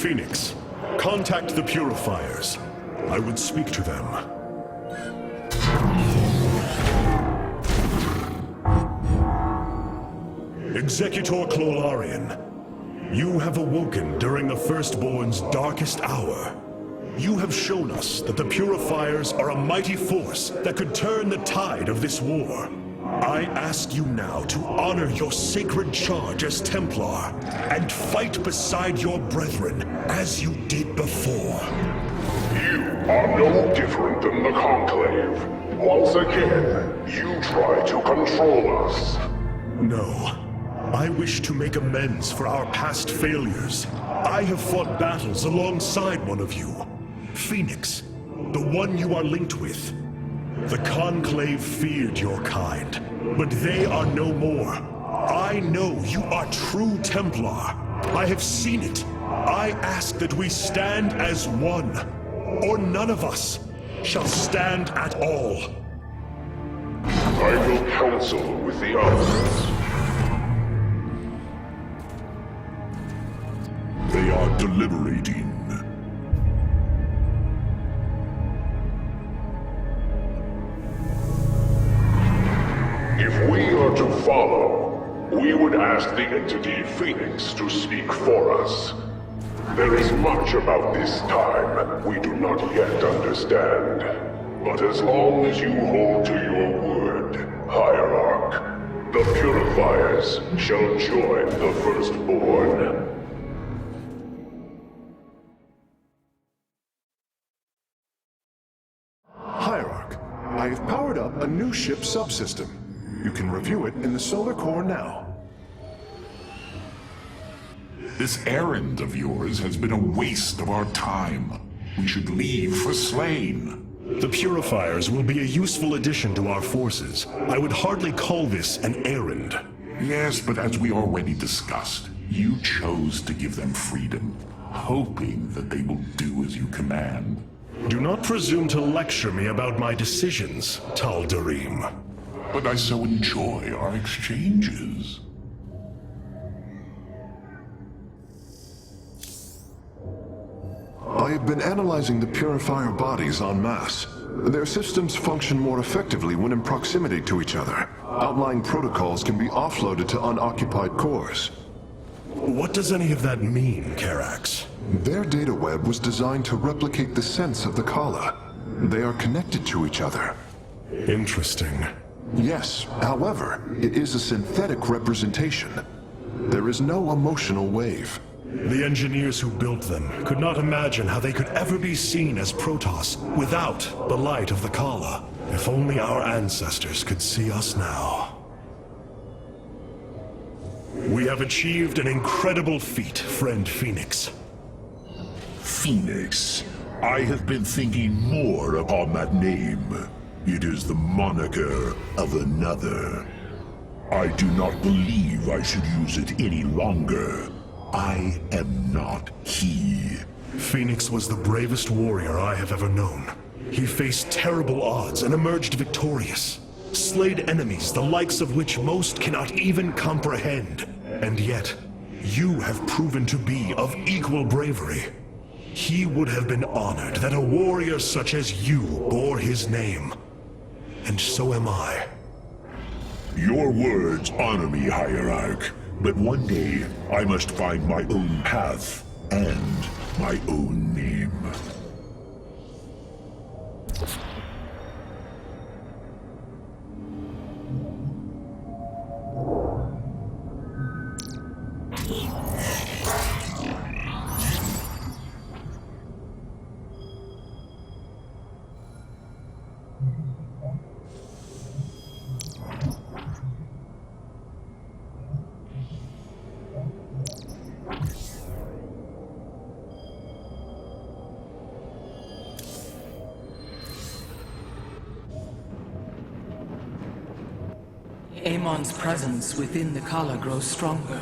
Phoenix, contact the Purifiers. I would speak to them. Executor Clolarian, you have awoken during the Firstborn's darkest hour. You have shown us that the Purifiers are a mighty force that could turn the tide of this war. I ask you now to honor your sacred charge as Templar and fight beside your brethren as you did before. You are no different than the Conclave. Once again, you try to control us. No. I wish to make amends for our past failures. I have fought battles alongside one of you. Phoenix, the one you are linked with. The Conclave feared your kind, but they are no more. I know you are true Templar. I have seen it. I ask that we stand as one, or none of us shall stand at all. I will counsel with the others. They are deliberating. If we are to follow, we would ask the entity Phoenix to speak for us. There is much about this time we do not yet understand. But as long as you hold to your word, Hierarch, the Purifiers shall join the Firstborn. Hierarch, I have powered up a new ship subsystem. You can review it in the solar core now. This errand of yours has been a waste of our time. We should leave for Slain. The Purifiers will be a useful addition to our forces. I would hardly call this an errand. Yes, but as we already discussed, you chose to give them freedom, hoping that they will do as you command. Do not presume to lecture me about my decisions, Tal'Darim. But I so enjoy our exchanges. I have been analyzing the Purifier bodies en masse. Their systems function more effectively when in proximity to each other. Outlying protocols can be offloaded to unoccupied cores. What does any of that mean, Karax? Their data web was designed to replicate the sense of the Kala. They are connected to each other. Interesting. Yes, however, it is a synthetic representation. There is no emotional wave. The engineers who built them could not imagine how they could ever be seen as Protoss without the light of the Kala. If only our ancestors could see us now. We have achieved an incredible feat, friend Phoenix. Phoenix. I have been thinking more upon that name. It is the moniker of another. I do not believe I should use it any longer. I am not he. Phoenix was the bravest warrior I have ever known. He faced terrible odds and emerged victorious. Slayed enemies the likes of which most cannot even comprehend. And yet, you have proven to be of equal bravery. He would have been honored that a warrior such as you bore his name. And so am I. Your words honor me, Hierarch. But one day, I must find my own path and my own name. Amon's presence within the Kala grows stronger.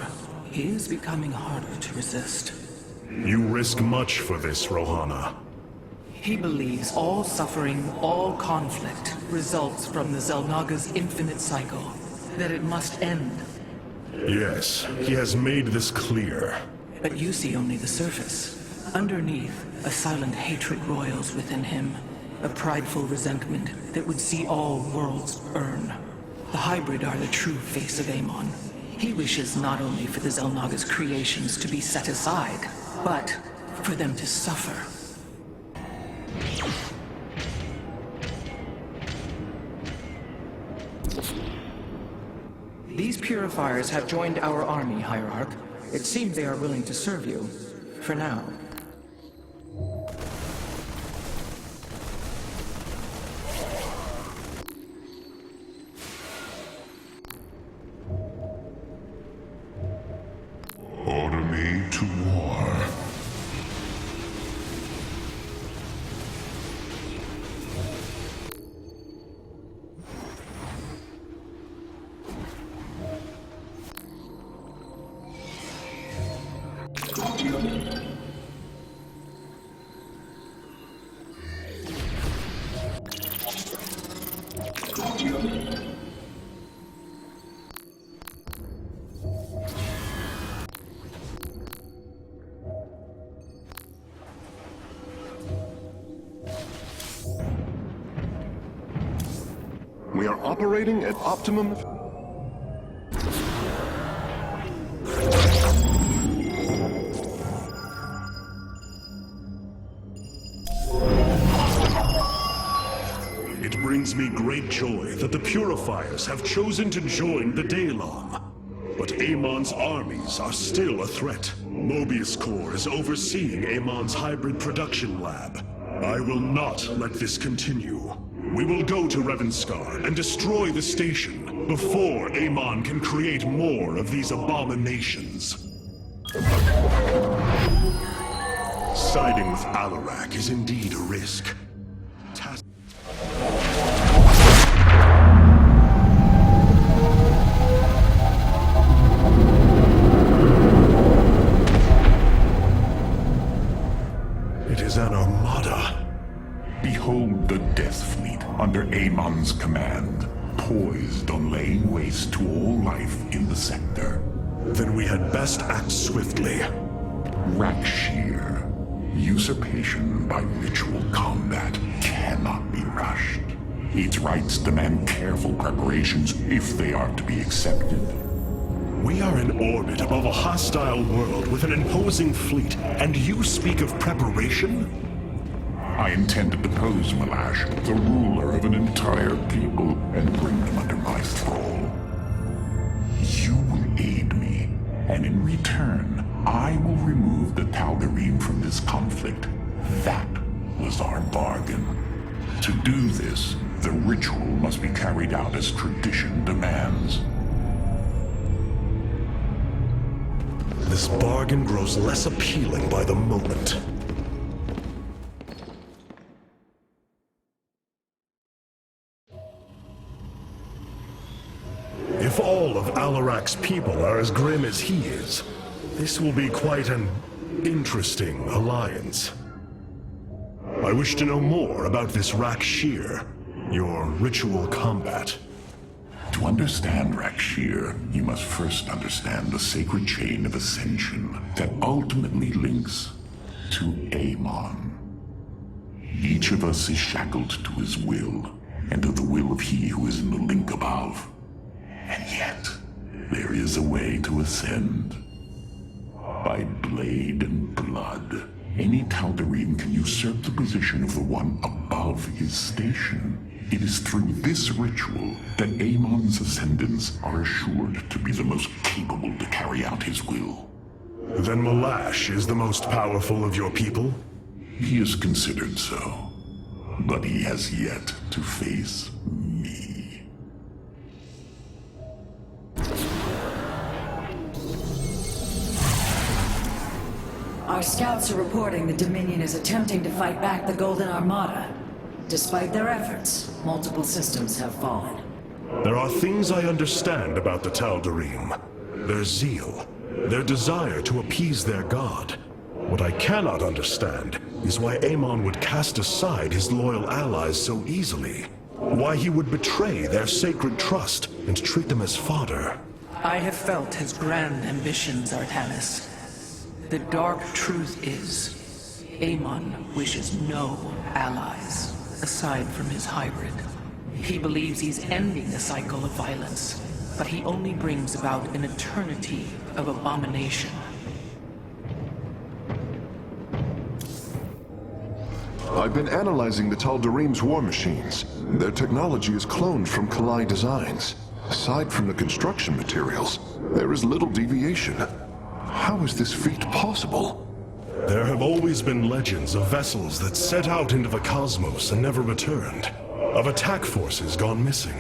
He is becoming harder to resist. You risk much for this, Rohana. He believes all suffering, all conflict, results from the Xel'Naga's infinite cycle. That it must end. Yes, he has made this clear. But you see only the surface. Underneath, a silent hatred roils within him. A prideful resentment that would see all worlds burn. The hybrid are the true face of Amon. He wishes not only for the Xel'Naga's creations to be set aside, but for them to suffer. These purifiers have joined our army, Hierarch. It seems they are willing to serve you. For now. Order me to war. We are operating at optimum... It brings me great joy that the Purifiers have chosen to join the Daylong. But Amon's armies are still a threat. Mobius Corps is overseeing Amon's hybrid production lab. I will not let this continue. We will go to Revanskar and destroy the station before Amon can create more of these abominations. Siding with Alarak is indeed a risk. It is an armada. Behold the Death Fleet under Amon's command, poised on laying waste to all life in the sector. Then we had best act swiftly. Rakshir. Usurpation by ritual combat cannot be rushed. Its rites demand careful preparations if they are to be accepted. We are in orbit above a hostile world with an imposing fleet, and you speak of preparation? I intend to depose Malash, the ruler of an entire people, and bring them under my thrall. You will aid me, and in return, I will remove the Tal'Darim from this conflict. That was our bargain. To do this, the ritual must be carried out as tradition demands. This bargain grows less appealing by the moment. If all of Alarak's people are as grim as he is, this will be quite an interesting alliance. I wish to know more about this Rakshir, your ritual combat. To understand Rakshir, you must first understand the sacred chain of ascension that ultimately links to Amon. Each of us is shackled to his will, and to the will of he who is in the link above. And yet, there is a way to ascend. By blade and blood, any Tal'Darim can usurp the position of the one above his station. It is through this ritual that Amon's ascendants are assured to be the most capable to carry out his will. Then Malash is the most powerful of your people? He is considered so, but he has yet to face me. Our scouts are reporting the Dominion is attempting to fight back the Golden Armada. Despite their efforts, multiple systems have fallen. There are things I understand about the Tal'Darim. Their zeal, their desire to appease their god. What I cannot understand is why Amon would cast aside his loyal allies so easily. Why he would betray their sacred trust and treat them as fodder. I have felt his grand ambitions, Artanis. The dark truth is, Amon wishes no allies, aside from his hybrid. He believes he's ending the cycle of violence, but he only brings about an eternity of abomination. I've been analyzing the Tal'Darim's war machines. Their technology is cloned from Kalai designs. Aside from the construction materials, there is little deviation. How is this feat possible? There have always been legends of vessels that set out into the cosmos and never returned. Of attack forces gone missing.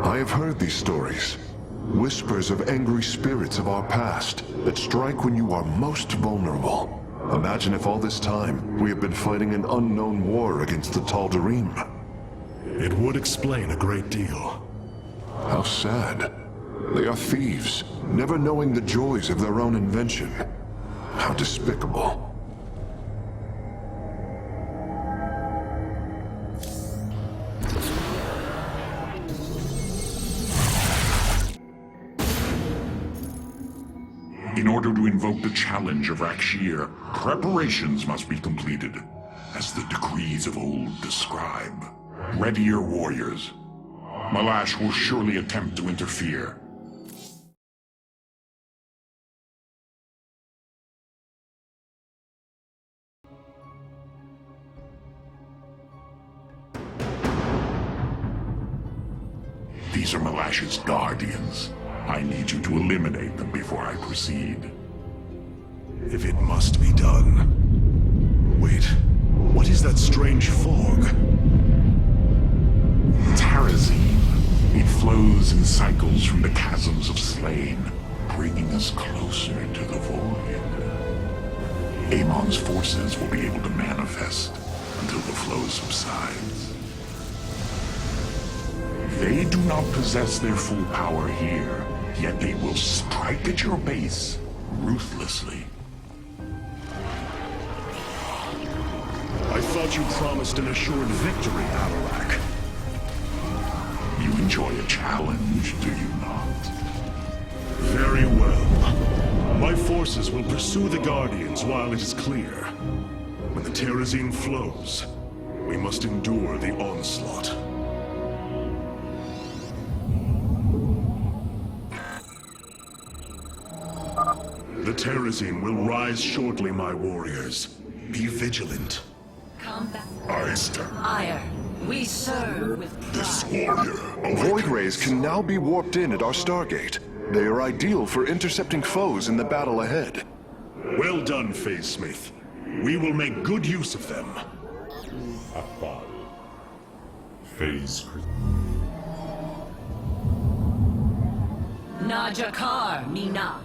I have heard these stories. Whispers of angry spirits of our past that strike when you are most vulnerable. Imagine if all this time we have been fighting an unknown war against the Tal'Darim. It would explain a great deal. How sad. They are thieves, never knowing the joys of their own invention. How despicable. In order to invoke the challenge of Rakshir, preparations must be completed, as the decrees of old describe. Ready your warriors. Malash will surely attempt to interfere. These are Malash's guardians. I need you to eliminate them before I proceed. If it must be done. Wait, what is that strange fog? Terrazine. It flows in cycles from the chasms of slain, bringing us closer to the void. Amon's forces will be able to manifest until the flow subsides. They do not possess their full power here, yet they will strike at your base ruthlessly. I thought you promised an assured victory, Avarak. You enjoy a challenge, do you not? Very well. My forces will pursue the Guardians while it is clear. When the Terrazine flows, we must endure the onslaught. The Terrazine will rise shortly, my warriors. Be vigilant. Combat. Ire, we serve with this pride. warrior Void rays can now be warped in at our Stargate. They are ideal for intercepting foes in the battle ahead. Well done, Phase Smith. We will make good use of them. Phase Najakar, Nina.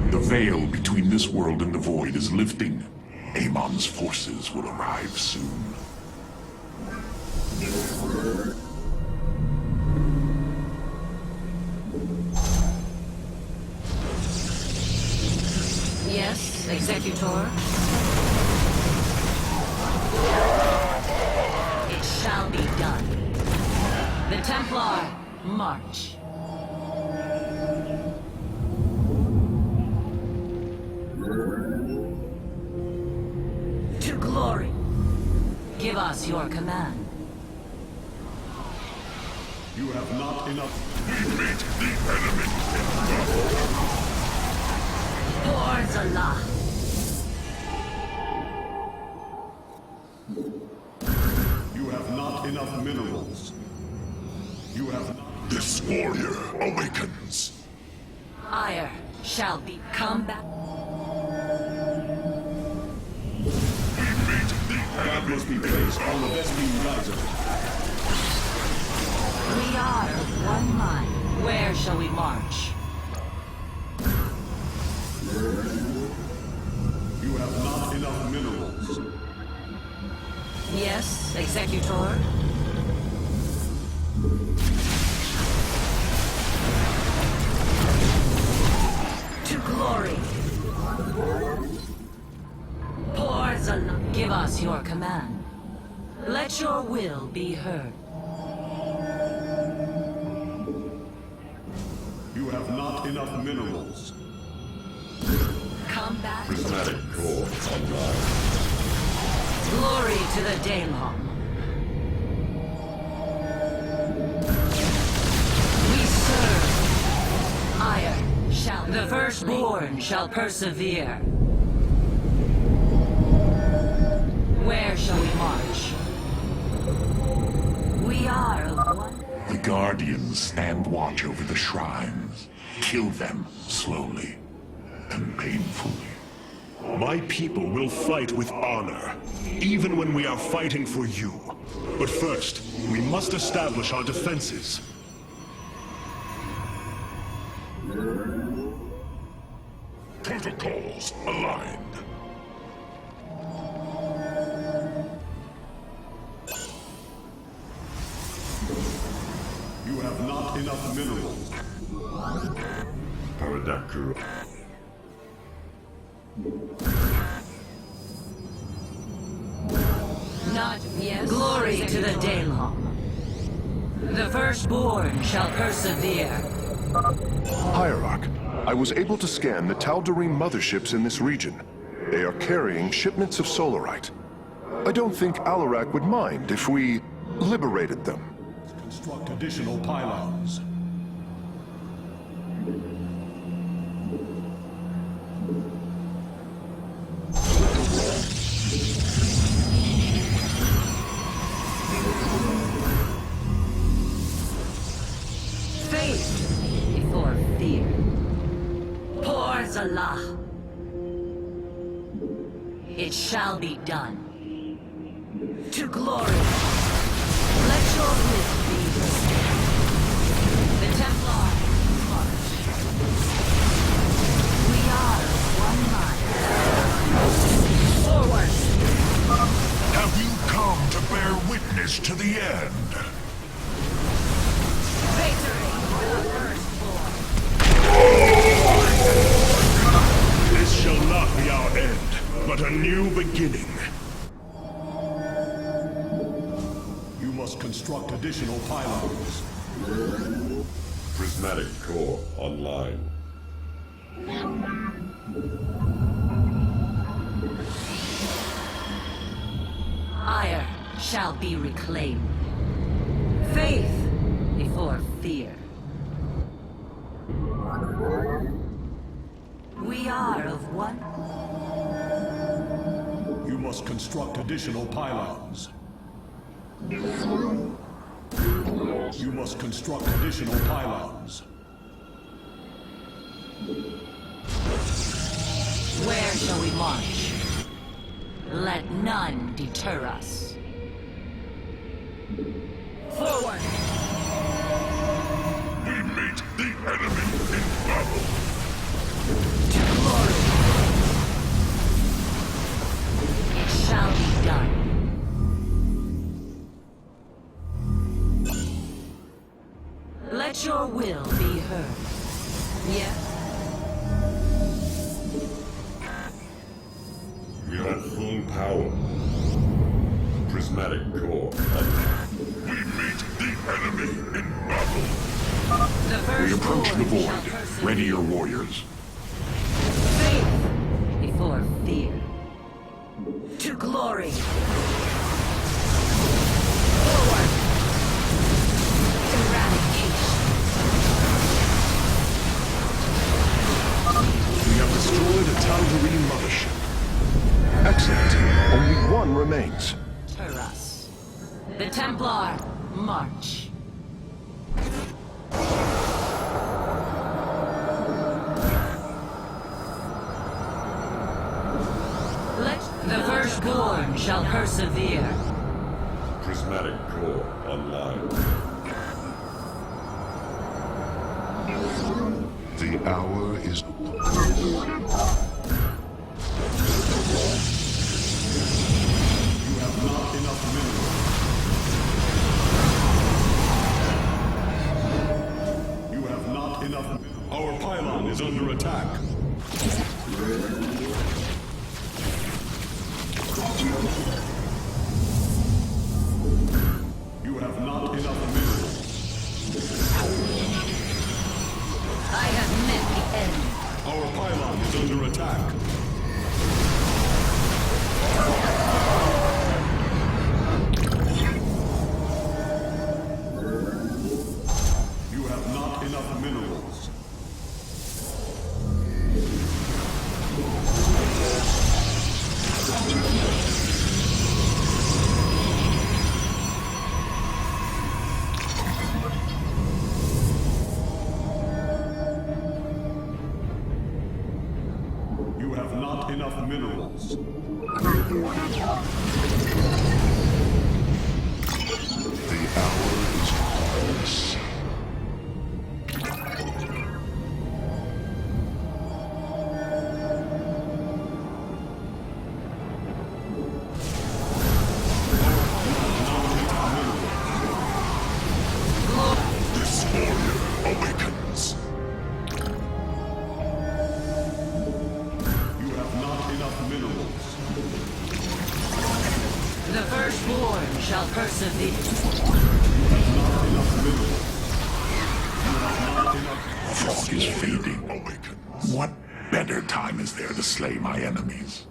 The veil between this world and the void is lifting. Amon's forces will arrive soon. Yes, Executor. It shall be done. The Templar, march. To glory. Give us your command. You have not enough. We meet the enemy. Hordes Allah. You have not enough minerals. You have not. This warrior awakens. Ire shall be combat. We meet the God enemy. must be praised on the best being riser. We are of one mind. Where shall we march? You have not enough minerals. Yes, Executor. To glory. command. Let your will be heard. You have not enough minerals. Combat. Prismatic core online. Glory to the Daylon. We serve. Ire shall. The firstborn shall persevere. Where shall we march? We are of one. The Guardians stand watch over the shrines. Kill them slowly and painfully. My people will fight with honor, even when we are fighting for you. But first, we must establish our defenses. Protocols aligned. You have not enough minerals. Paradaku. Not yet. Glory to the Daylon. The firstborn shall persevere. Hierarch, I was able to scan the Tal'Darim motherships in this region. They are carrying shipments of Solarite. I don't think Alarak would mind if we liberated them. Construct additional pylons. Faith before fear. Poor Zalah. It shall be done. To glory. Let your will be heard. The Templar march. We are of one mind. Forward. Have you come to bear witness to the end? Victory for the firstborn. This shall not be our end, but a new beginning. You must construct additional pylons. Prismatic core online. Ire shall be reclaimed. Faith before fear. We are of one. You must construct additional pylons. You must construct additional pylons. Where shall we march? Let none deter us. Forward! We meet the enemy in battle. To glory! It shall be done. Let your will be heard. Yes? We are at full power. Prismatic core online. We meet the enemy in battle. The We first approach the born shall void. persevere. Ready your warriors. Faith before fear. To glory. Forward. Eradication. We have destroyed a Tal'Darim mothership. Excellent. Only one remains. Deter us. The Templar march. Let the firstborn shall persevere. Prismatic core online. The hour is... You have not enough minerals. You have not enough. Our pylon is under attack. Our pylon is under attack. You have not enough minerals. You have not enough minerals. The hour is upon us. This warrior awakens. You have not enough minerals. The firstborn shall persevere. The fog is fading. Awakens. What better time is there to slay my enemies?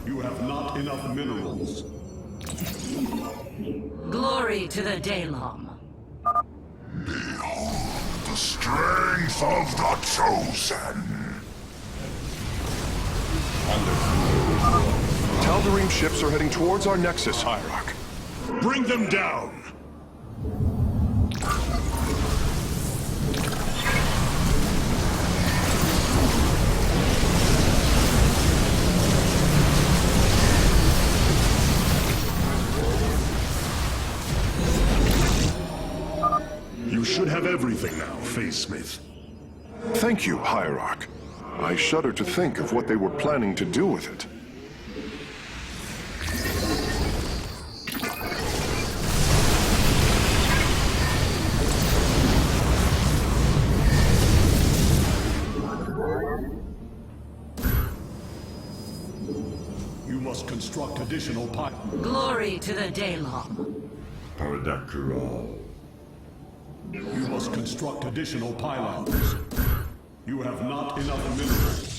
You have not enough minerals. Glory to the Daylom. The strength of the chosen. Tal'Darim ships are heading towards our nexus, Hierarch. Bring them down! You should have everything now, Face Smith. Thank you, Hierarch. I shudder to think of what they were planning to do with it. You must construct additional Glory to the Daylom. You must construct additional pylons. You have not enough minerals.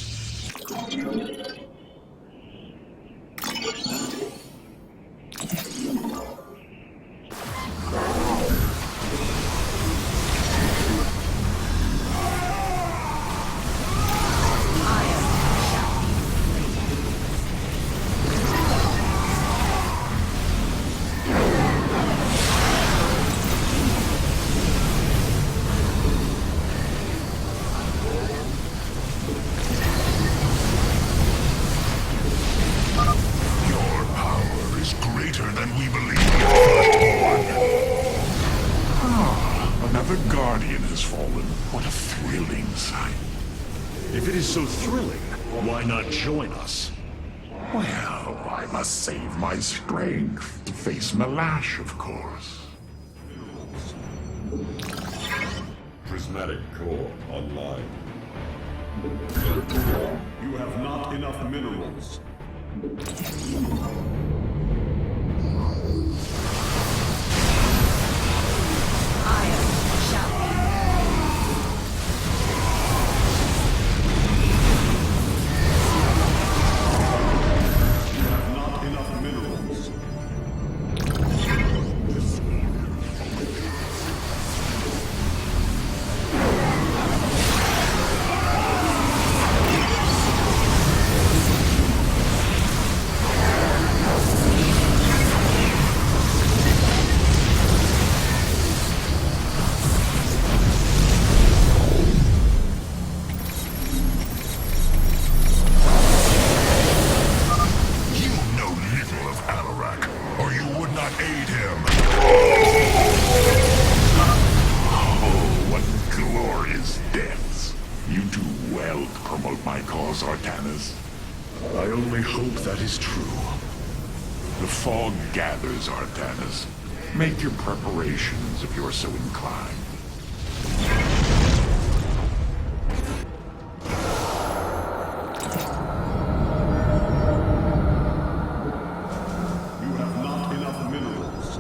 Another Guardian has fallen. What a thrilling sight. If it is so thrilling, why not join us? Well, I must save my strength to face Malash, of course. Prismatic core online. You have not enough minerals. I only hope that is true. The fog gathers, Artanis. Make your preparations if you're so inclined. You have not enough minerals.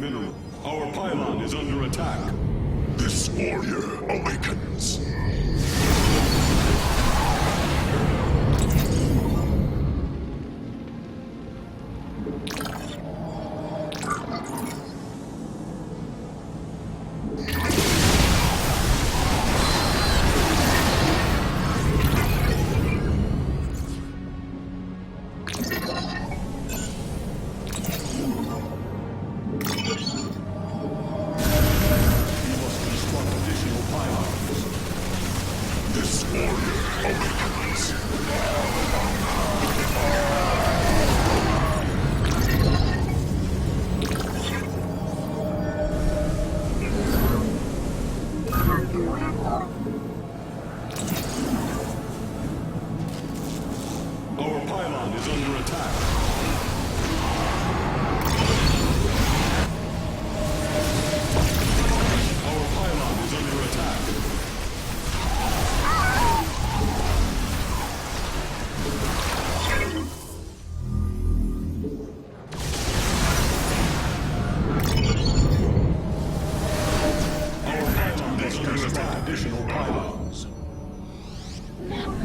mineral. Our pylon is under attack. This warrior awakens. This warrior awakens. Our pylon is under attack. Our pylon is under attack. Additional pylons.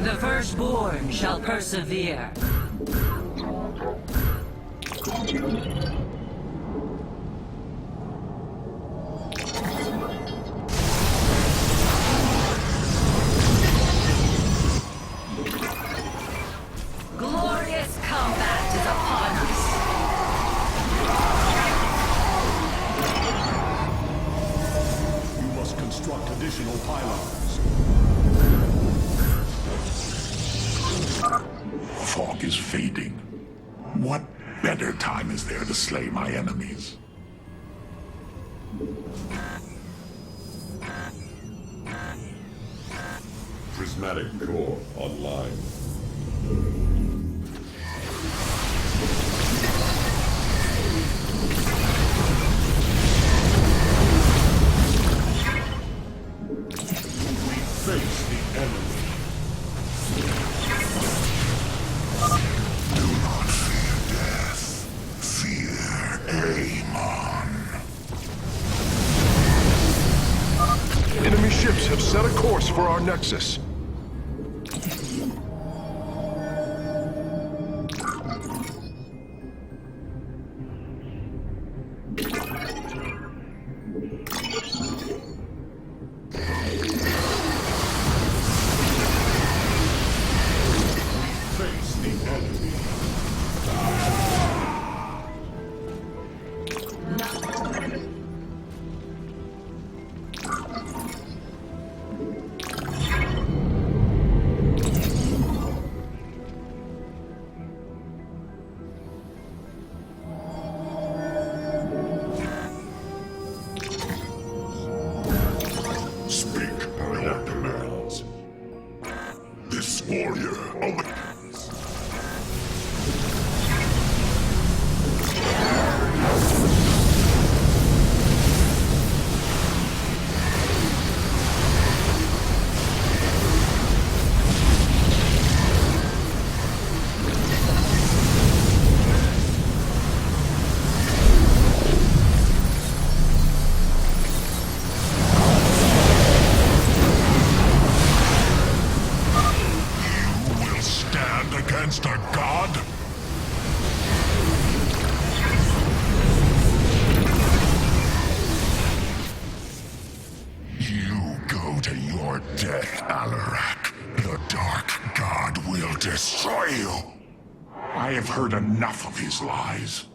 The firstborn shall persevere. Glorious combat is upon us. You must construct additional pylons. Fog is fading. What better time is there to slay my enemies? Prismatic core online. Face the enemy. Do not fear death. Fear Amon. Enemy ships have set a course for our nexus. Face the enemy. Speak your demands. This warrior awakens. You will stand against a god? You go to your death, Alarak. The Dark God will destroy you. I have heard enough of his lies.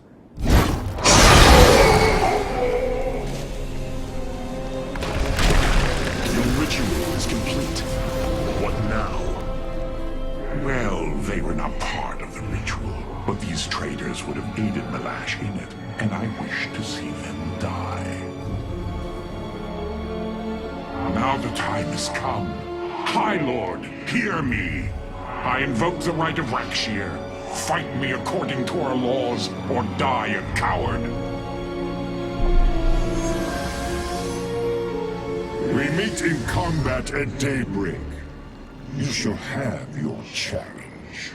Your ritual is complete. What now? Well, they were not part of the ritual, but these traitors would have aided Malash in it, and I wish to see them die. Now the time has come. High Lord, hear me. I invoke the right of Rakshir. Fight me according to our laws, or die a coward. We meet in combat at daybreak. You shall have your challenge.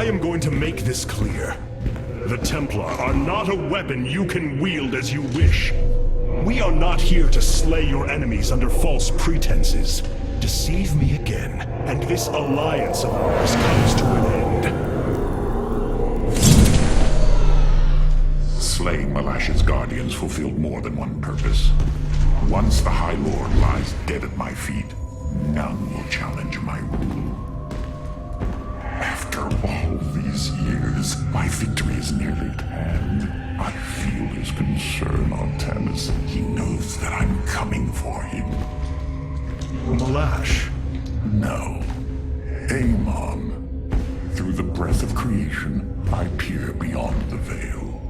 I am going to make this clear. The Templar are not a weapon you can wield as you wish. We are not here to slay your enemies under false pretenses. Deceive me again, and this alliance of ours comes to an end. Slaying Malash's guardians fulfilled more than one purpose. Once the High Lord lies dead at my feet, none will challenge my rule. After all these years, my victory is nearly at hand. I feel his concern, Artanis. He knows that I'm coming for him. Malash? No. Amon. Through the breath of creation, I peer beyond the veil.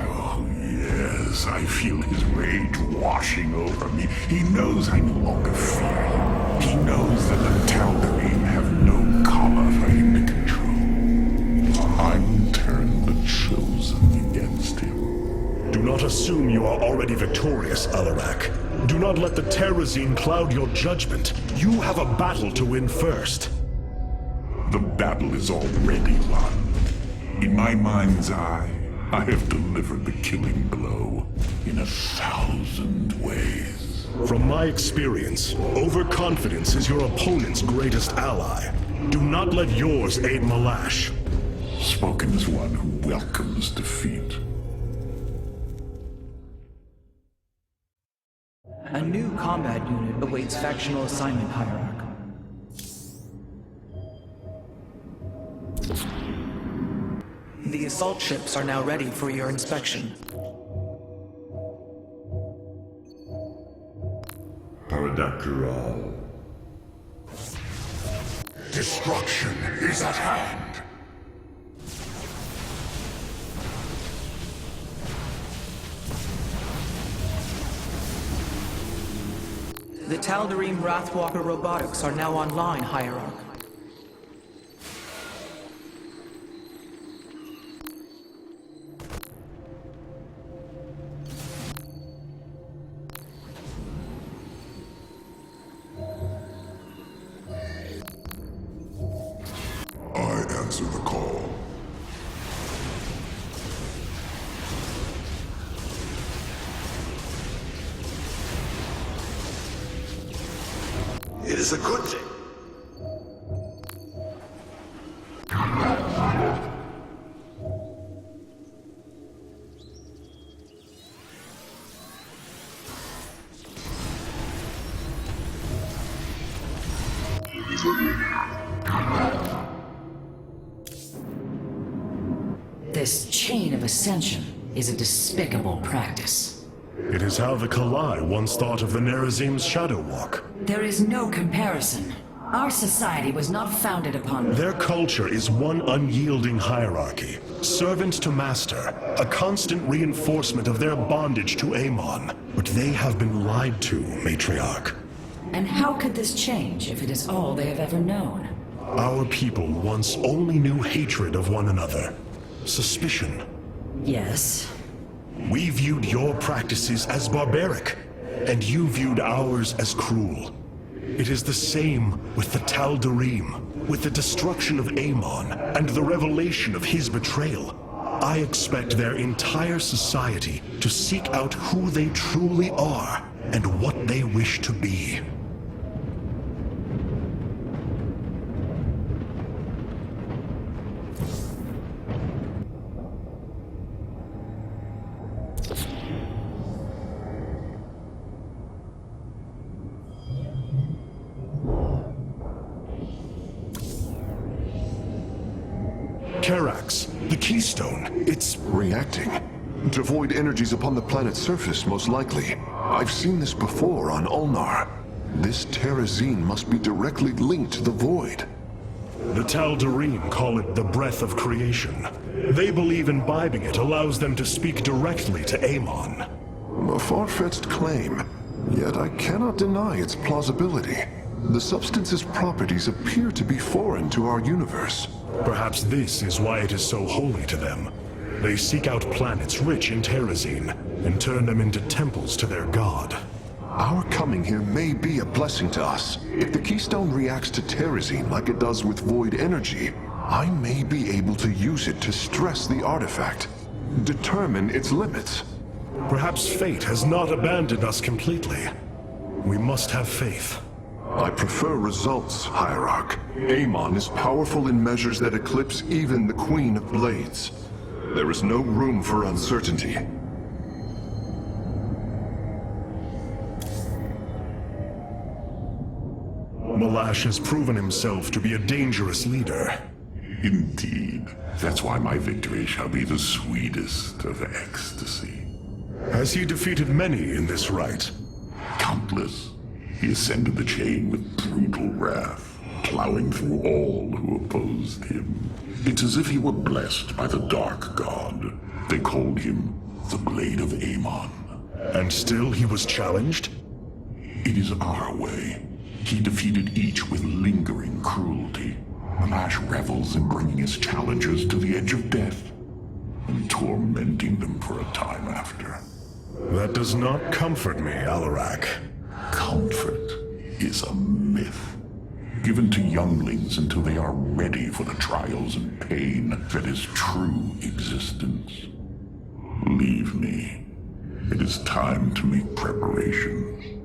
Oh, yes, I feel his rage washing over me. He knows I no longer fear him. He knows that the Tal'Darim have no collar for him to control. I will turn the Chosen against him. Do not assume you are already victorious, Alarak. Do not let the Terrazine cloud your judgment. You have a battle to win first. The battle is already won. In my mind's eye, I have delivered the killing blow in 1,000 ways. From my experience, overconfidence is your opponent's greatest ally. Do not let yours aid Malash. Spoken as one who welcomes defeat. A new combat unit awaits factional assignment, Hierarch. The assault ships are now ready for your inspection. Paradakral. Destruction is at hand. The Tal'Darim Wrathwalker robotics are now online, Hierarch. I answer the call. It is a good thing. This chain of ascension is a despicable practice. It is how the Kalai once thought of the Nerazim's Shadow Walk. There is no comparison. Our society was not founded upon... Their culture is one unyielding hierarchy, servant to master, a constant reinforcement of their bondage to Amon. But they have been lied to, Matriarch. And how could this change if it is all they have ever known? Our people once only knew hatred of one another, suspicion. Yes. We viewed your practices as barbaric, and you viewed ours as cruel. It is the same with the Tal'Darim, with the destruction of Amon, and the revelation of his betrayal. I expect their entire society to seek out who they truly are, and what they wish to be. Karax, the Keystone, it's... Reacting. To void energies upon the planet's surface, most likely. I've seen this before on Ulnar. This Terrazine must be directly linked to the void. The Tal'Darim call it the breath of creation. They believe imbibing it allows them to speak directly to Amon. A far-fetched claim, yet I cannot deny its plausibility. The substance's properties appear to be foreign to our universe. Perhaps this is why it is so holy to them. They seek out planets rich in Terrazine and turn them into temples to their god. Our coming here may be a blessing to us. If the Keystone reacts to Terrazine like it does with void energy, I may be able to use it to stress the artifact, determine its limits. Perhaps fate has not abandoned us completely. We must have faith. I prefer results, Hierarch. Amon is powerful in measures that eclipse even the Queen of Blades. There is no room for uncertainty. Malash has proven himself to be a dangerous leader. Indeed. That's why my victory shall be the sweetest of ecstasy. Has he defeated many in this rite? Countless. He ascended the chain with brutal wrath, plowing through all who opposed him. It's as if he were blessed by the Dark God. They called him the Blade of Amon. And still he was challenged? It is our way. He defeated each with lingering cruelty. Malash revels in bringing his challengers to the edge of death and tormenting them for a time after. That does not comfort me, Alarak. Comfort is a myth, given to younglings until they are ready for the trials and pain that is true existence. Leave me. It is time to make preparations.